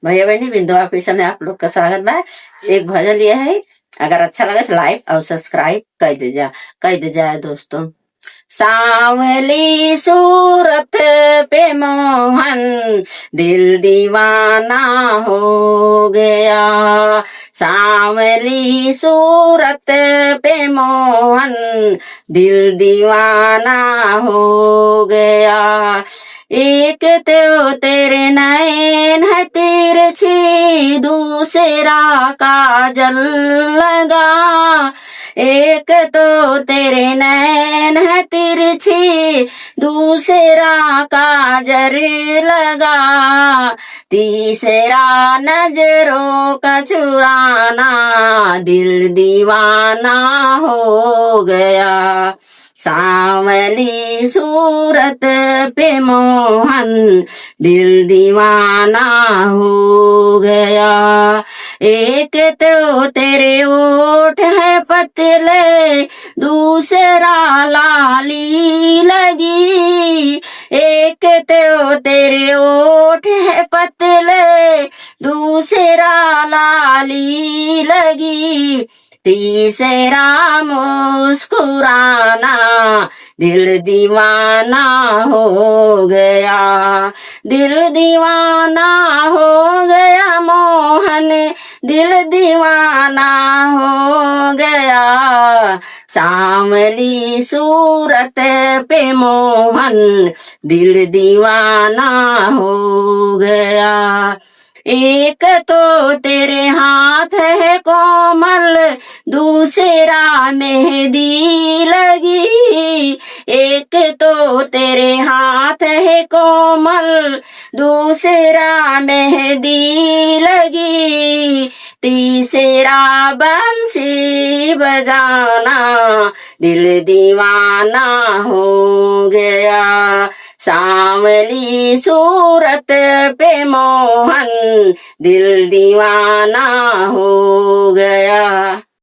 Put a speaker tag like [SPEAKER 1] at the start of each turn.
[SPEAKER 1] भैया बहनी बिंदु ऑफिसर में आप लोग का स्वागत बा। एक भजन लिया है, अगर अच्छा लगे तो लाइक और सब्सक्राइब कर दे जाए दोस्तों। सांवली सूरत पे मोहन दिल दीवाना हो गया। सांवली सूरत पे मोहन दिल दीवाना हो गया। एक तो तेरे नैन है तिरछी, दूसरा काजल लगा। एक तो तेरे नैन है तिरछी, दूसरा काजल लगा। तीसरा नजरों का चुराना, दिल दीवाना हो गया। सांवली सूरत पे मोहन दिल दीवाना हो गया। एक तो तेरे ओठ है पतले, दूसरा लाली लगी। एक तो तेरे ओठ है पतले, दूसरा लाली लगी। तीसरा मुस्कुराना, दिल दीवाना हो गया। दिल दीवाना हो गया मोहन, दिल दीवाना हो गया। सांवली सूरत पे मोहन दिल दीवाना हो गया। एक तो तेरे हाथ है कोमल, दूसरा मेहंदी लगी। एक तो तेरे हाथ है कोमल, दूसरा मेहंदी लगी। तीसरा बंसी बजाना, दिल दीवाना हो गया। सांवली सूरत पे मोहन दिल दीवाना हो गया।